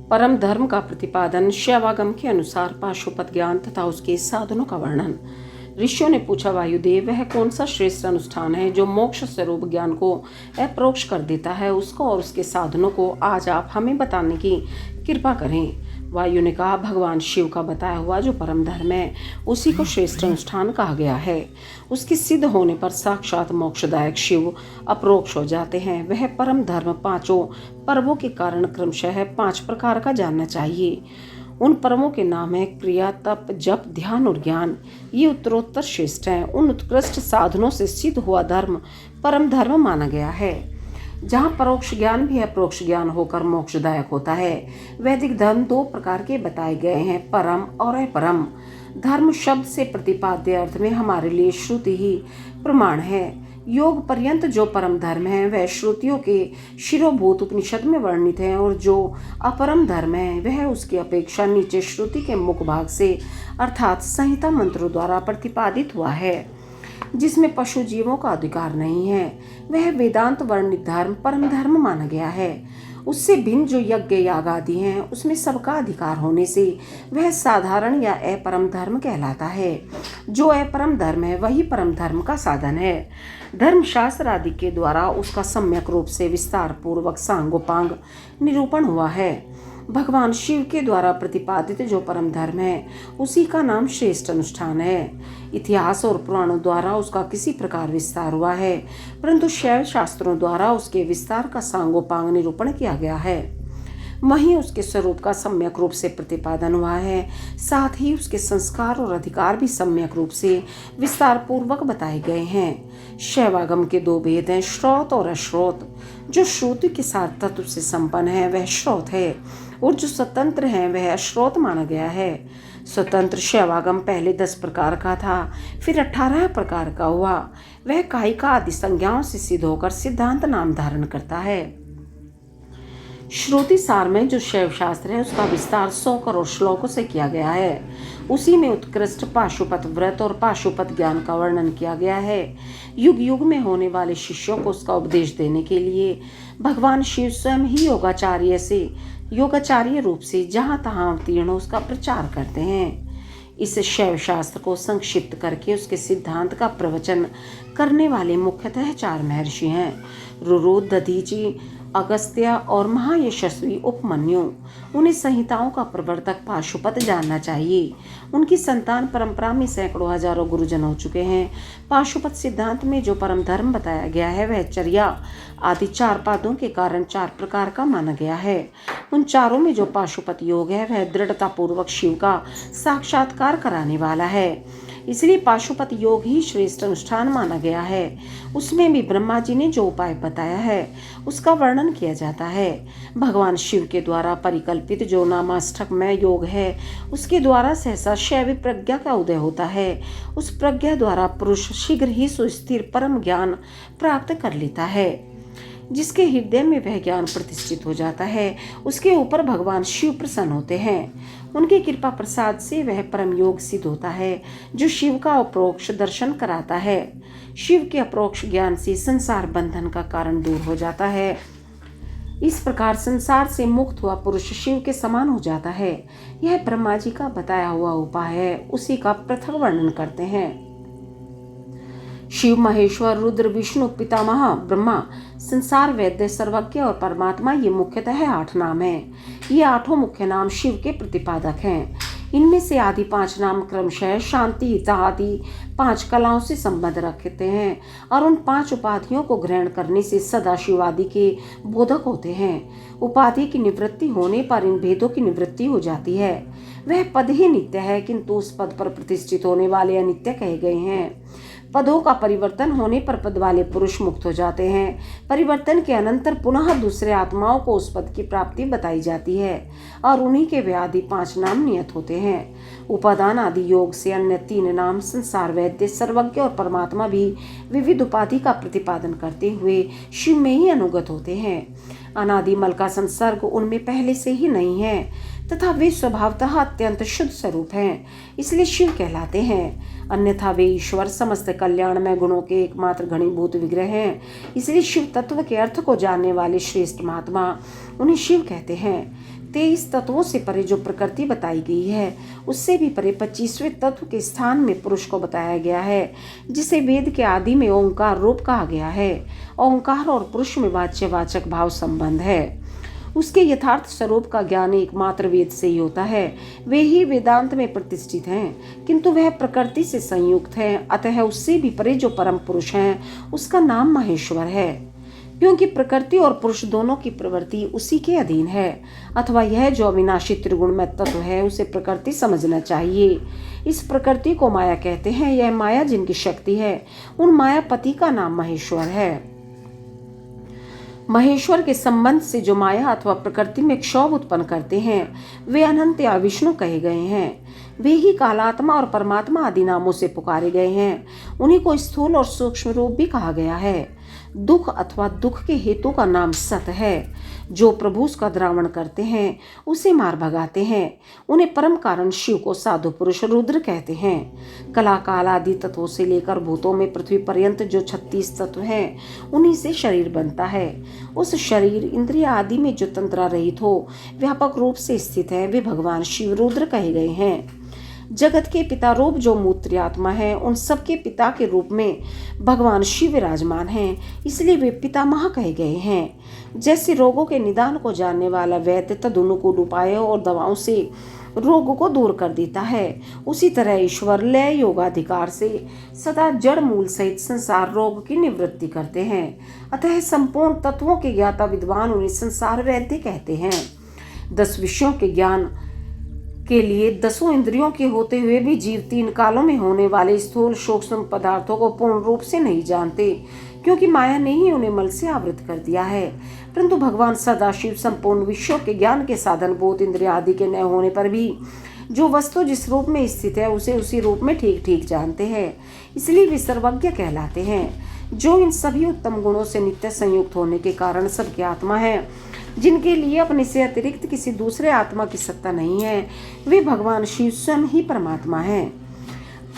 परम धर्म का प्रतिपादन। शैवागम के अनुसार पाशुपत ज्ञान तथा उसके साधनों का वर्णन। ऋषियों ने पूछा, वायुदेव, वह कौन सा श्रेष्ठ अनुष्ठान है जो मोक्ष स्वरूप ज्ञान को अप्रोक्ष कर देता है? उसको और उसके साधनों को आज आप हमें बताने की कृपा करें। वायु ने कहा, भगवान शिव का बताया हुआ जो परम धर्म है उसी को श्रेष्ठ अनुष्ठान कहा गया है। उसके सिद्ध होने पर साक्षात मोक्षदायक शिव अप्रोक्ष हो जाते हैं। वह परम धर्म पांचों पर्वों के कारण क्रमशः 5 प्रकार का जानना चाहिए। उन परमों के नाम है क्रिया, तप, जप, ध्यान और ज्ञान। ये उत्तरोत्तर श्रेष्ठ हैं। उन उत्कृष्ट साधनों से सिद्ध हुआ धर्म परम धर्म माना गया है। जहाँ परोक्ष ज्ञान भी अप्रोक्ष ज्ञान होकर मोक्षदायक होता है। वैदिक धर्म 2 प्रकार के बताए गए हैं, परम और अपरम। धर्म शब्द से प्रतिपाद्य अर्थ में हमारे लिए श्रुति ही प्रमाण है। योग पर्यंत जो परम धर्म है वह श्रुतियों के शिरोभूत उपनिषद में वर्णित है, और जो अपरम धर्म है वह उसकी अपेक्षा नीचे श्रुति के मुख भाग से अर्थात संहिता मंत्रों द्वारा प्रतिपादित हुआ है, जिसमें पशु जीवों का अधिकार नहीं है। वह वेदांत वर्णित धर्म परम धर्म माना गया है। उससे भिन्न जो यज्ञ याग आदि हैं उसमें सबका अधिकार होने से वह साधारण या अपरम धर्म कहलाता है। जो अपरम धर्म है वही परम धर्म का साधन है। धर्मशास्त्र आदि के द्वारा उसका सम्यक रूप से विस्तार पूर्वक सांगोपांग निरूपण हुआ है। भगवान शिव के द्वारा प्रतिपादित जो परम धर्म है उसी का नाम श्रेष्ठ अनुष्ठान है। इतिहास और पुराणों द्वारा उसका किसी प्रकार विस्तार हुआ है, परंतु शैव शास्त्रों द्वारा उसके विस्तार का सांगोपांग निरूपण किया गया है। वहीं उसके स्वरूप का सम्यक रूप से प्रतिपादन हुआ है। साथ ही उसके संस्कार और अधिकार भी सम्यक रूप से विस्तार पूर्वक बताए गए हैं। शैवागम के 2 भेद हैं, श्रोत और अश्रोत। जो श्रुति के साथ तत्व से संपन्न है वह श्रोत है, और जो स्वतंत्र है वह अश्रोत माना गया है। स्वतंत्र शैवागम पहले 10 प्रकार का था, फिर 18 प्रकार का हुआ। वह कायिका आदि संज्ञाओं से सिद्ध होकर सिद्धांत नाम धारण करता है। श्रुति सार में जो शैव शास्त्र है उसका विस्तार 100 करोड़ श्लोकों से किया गया है। उसी में उत्कृष्ट पाशुपत व्रत और पाशुपत ज्ञान का वर्णन किया गया है। युग युग में होने वाले शिष्यों को उसका उपदेश देने के लिए भगवान शिव स्वयं ही योगाचार्य रूप से जहाँ तहाँ अवतीर्ण उसका प्रचार करते हैं। इस शैव शास्त्र को संक्षिप्त करके उसके सिद्धांत का प्रवचन करने वाले मुख्यतः 4 महर्षि हैं, रुरु, दधीचि, अगस्त्य और महायशस्वी उपमन्यु। उन्हें संहिताओं का प्रवर्तक पाशुपत जानना चाहिए। उनकी संतान परंपरा में सैकड़ों हजारों गुरुजन हो चुके हैं। पाशुपत सिद्धांत में जो परम धर्म बताया गया है वह चर्या आदि 4 पादों के कारण 4 प्रकार का माना गया है। उन चारों में जो पाशुपत योग है वह दृढ़ता पूर्वक शिव का साक्षात्कार कराने वाला है, इसलिए पाशुपत योग ही श्रेष्ठ अनुष्ठान माना गया है। उसमें भी ब्रह्मा जी ने जो उपाय बताया है उसका वर्णन किया जाता है। भगवान शिव के द्वारा परिकल्पित जो नामाष्टकमय योग है उसके द्वारा सहसा शैवी प्रज्ञा का उदय होता है। उस प्रज्ञा द्वारा पुरुष शीघ्र ही सुस्थिर परम ज्ञान प्राप्त कर लेता है। जिसके हृदय में वह ज्ञान प्रतिष्ठित हो जाता है उसके ऊपर भगवान शिव प्रसन्न होते हैं। उनकी कृपा प्रसाद से वह परम योग सिद्ध होता है जो शिव का अप्रोक्ष दर्शन कराता है। शिव के अप्रोक्ष ज्ञान से संसार बंधन का कारण दूर हो जाता है। इस प्रकार संसार से मुक्त हुआ पुरुष शिव के समान हो जाता है। यह ब्रह्मा जी का बताया हुआ उपाय है, उसी का पृथक वर्णन करते हैं। शिव, महेश्वर, रुद्र, विष्णु, पितामह, ब्रह्मा, संसार वैद्य, सर्वज्ञ और परमात्मा ये मुख्यतः 8 नाम हैं। ये 8 मुख्य नाम शिव के प्रतिपादक हैं। इनमें से आदि 5 नाम क्रमशः शांति, हिता आदि 5 कलाओं से संबंध रखते हैं और उन 5 उपाधियों को ग्रहण करने से सदा शिवादि के बोधक होते हैं। उपाधि की निवृत्ति होने पर इन भेदों की निवृत्ति हो जाती है। वह पद ही नित्य है, किंतु उस पद पर प्रतिष्ठित होने वाले अनित्य कहे गए हैं। पदों का परिवर्तन होने पर पद वाले पुरुष मुक्त हो जाते हैं। परिवर्तन के अनंतर पुनः दूसरे आत्माओं को उस पद की प्राप्ति बताई जाती है और उन्हीं के वे आदि 5 नाम नियत होते हैं। उपादान आदि योग से अन्य 3 नाम संसार वैद्य, सर्वज्ञ और परमात्मा भी विविध उपाधि का प्रतिपादन करते हुए शिव में ही अनुगत होते हैं। अनादि मल का संसर्ग उनमें पहले से ही नहीं है तथा वे स्वभावतः अत्यंत शुद्ध स्वरूप हैं, इसलिए शिव कहलाते हैं। अन्यथा वे ईश्वर समस्त कल्याणमय गुणों के एकमात्र घनीभूत विग्रह हैं, इसलिए शिव तत्व के अर्थ को जानने वाले श्रेष्ठ महात्मा उन्हें शिव कहते हैं। 23 तत्वों से परे जो प्रकृति बताई गई है, उससे भी परे 25वें तत्व के स्थान में पुरुष को बताया गया है, जिसे वेद के आदि में ओंकार रूप कहा गया है। ओंकार और पुरुष में वाच्यवाचक भाव संबंध है। उसके यथार्थ स्वरूप का ज्ञान एकमात्र वेद से ही होता है। वे ही वेदांत में प्रतिष्ठित हैं, किंतु वह प्रकृति से संयुक्त है। अतः उससे भी परे जो परम पुरुष हैं, उसका नाम महेश्वर है, क्योंकि प्रकृति और पुरुष दोनों की प्रवृत्ति उसी के अधीन है। अथवा यह जो अविनाशी त्रिगुणमय तत्व है, उसे प्रकृति समझना चाहिए। इस प्रकृति को माया कहते हैं। यह माया जिनकी शक्ति है, उन मायापति का नाम महेश्वर है। महेश्वर के संबंध से जो माया अथवा प्रकृति में क्षोभ उत्पन्न करते हैं, वे अनंत या विष्णु कहे गए हैं। वे ही कालात्मा और परमात्मा आदि नामों से पुकारे गए हैं। उन्हीं को स्थूल और सूक्ष्म रूप भी कहा गया है। दुख अथवा दुख के हेतु का नाम सत है। जो प्रभु उसका द्रावण करते हैं, उसे मार भगाते हैं। उन्हें परम कारण शिव को साधु पुरुष रुद्र कहते हैं। कला काल आदि तत्वों से लेकर भूतों में पृथ्वी पर्यंत जो 36 तत्व हैं, उन्हीं से शरीर बनता है। उस शरीर इंद्रिय आदि में जो तंत्रा रहित हो, व्यापक रूप से स्थित है, वे भगवान शिव रुद्र कहे गए हैं। जगत के पिता रूप जो मूर्ति आत्मा है, उन सबके पिता के रूप में भगवान शिव विराजमान हैं, इसलिए वे पितामह कहे गए हैं। जैसे रोगों के निदान को जानने वाला वैद्य तदनुकूल उपायों और दवाओं से रोग को दूर कर देता है, उसी तरह ईश्वर लय योगाधिकार से सदा जड़ मूल सहित संसार रोग की निवृत्ति करते हैं। अतः संपूर्ण तत्वों के ज्ञाता विद्वान उन्हें संसार वैद्य कहते हैं। 10 विषयों के ज्ञान के लिए 10 इंद्रियों के होते हुए भी जीव 3 कालों में होने वाले स्थूल सूक्ष्म पदार्थों को पूर्ण रूप से नहीं जानते, क्योंकि माया ने ही उन्हें मल से आवृत कर दिया है। परंतु भगवान सदाशिव संपूर्ण विषयों के ज्ञान के साधन बोध इंद्रिय आदि के न होने पर भी जो वस्तु जिस रूप में स्थित है, उसे उसी रूप में ठीक ठीक जानते हैं, इसलिए वे सर्वज्ञ कहलाते हैं। जो इन सभी उत्तम गुणों से नित्य संयुक्त होने के कारण सबकी आत्मा है, जिनके लिए अपने से अतिरिक्त किसी दूसरे आत्मा की सत्ता नहीं है, वे भगवान शिव स्वयं ही परमात्मा हैं।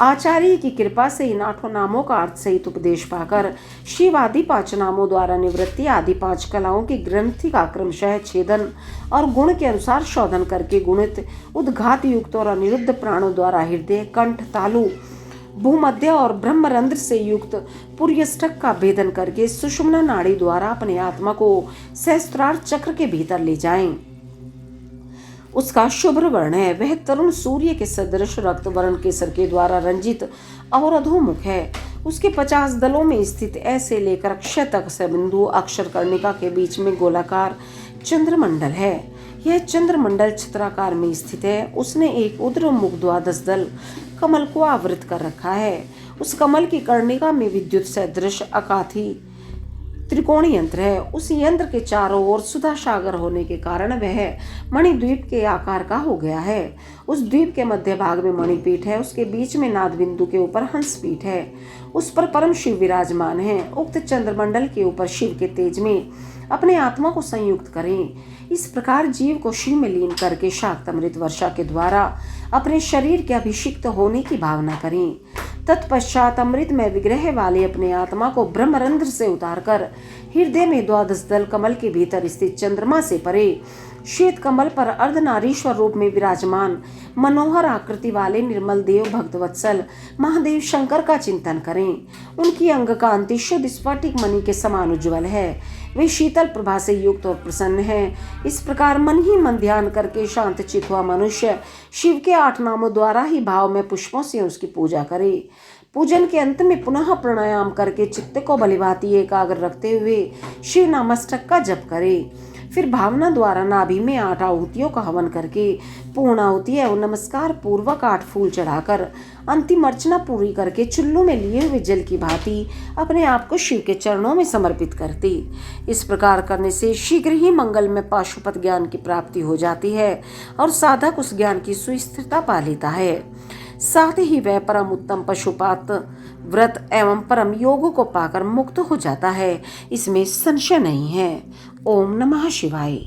आचार्य की कृपा से इन 8 नामों का अर्थ सहित उपदेश पाकर शिव आदि 5 नामों द्वारा निवृत्ति आदि 5 कलाओं की ग्रंथि का क्रमशः छेदन और गुण के अनुसार शोधन करके गुणित उद्घात युक्त और अनिरुद्ध प्राणों द्वारा हृदय कंठ तालु भूमध्य और ब्रह्मरंध्र से युक्त पुर्यष्टक का भेदन करके सुषुम्ना नाड़ी द्वारा अपने आत्मा को सहस्त्रार चक्र के भीतर ले जाएं। उसका शुभ्र वर्ण है। वह तरुण सूर्य के सदृश रक्त वर्ण केसर के द्वारा रंजित और अधोमुख है। उसके 50 दलों में स्थित ऐसे लेकर अक्षय तक से बिंदु अक्षर कर्णिका के बीच में गोलाकार चंद्रमंडल है। यह चंद्रमंडल छत्राकार में स्थित है। उसने एक उद्रमुख 12 दल कमल को आवृत कर रखा है। उस कमल की कर्णिका में विद्युत सदृश अकाथी त्रिकोणी यंत्र है। उस यंत्र के चारों ओर सुधा सागर होने के कारण वह मणिद्वीप के आकार का हो गया है। उस द्वीप के मध्य भाग में मणिपीठ है। उसके बीच में नाद बिंदु के ऊपर हंसपीठ है। उस पर परम शिव विराजमान है। उक्त चंद्रमंडल के ऊपर शिव के तेज में अपने आत्मा को संयुक्त करें। इस प्रकार जीव को शिव में लीन करके शाक्त अमृत वर्षा के द्वारा अपने शरीर के अभिषिक्त होने की भावना करें। तत्पश्चात अमृत में विग्रह वाले अपने आत्मा को ब्रह्मरंध्र से उतारकर हृदय में 12 दल कमल के भीतर स्थित चंद्रमा से परे श्वेत कमल पर अर्धनारीश्वर रूप में विराजमान मनोहर आकृति वाले निर्मल देव भक्तवत्सल महादेव शंकर का चिंतन करें। उनकी अंग कांति शुद्ध स्फटिक मणि के समान उज्ज्वल है। वे शीतल प्रभा से युक्त और प्रसन्न है। इस प्रकार मन ही मन ध्यान करके शांत चित्त हुआ मनुष्य शिव के 8 नामों द्वारा ही भाव में पुष्पों से उसकी पूजा करे। पूजन के अंत में पुनः प्राणायाम करके चित्त को भलीभांति एकाग्र रखते हुए शिव नामस्तक का जप करे। फिर भावना द्वारा नाभि में 8 आहुतियों का हवन करके पूर्ण आहुति एवं नमस्कार पूर्वक 8 फूल चढ़ाकर अंतिम अर्चना पूरी करके चुल्लू में लिए हुए जल की भांति अपने आप को शिव के चरणों में समर्पित करती। इस प्रकार करने से शीघ्र ही मंगल में पाशुपत ज्ञान की प्राप्ति हो जाती है और साधक उस ज्ञान की सुस्थिरता पा लेता है। साथ ही वह परम उत्तम पशुपात व्रत एवं परम योग को पाकर मुक्त हो जाता है। इसमें संशय नहीं है। ओम नमः शिवाय।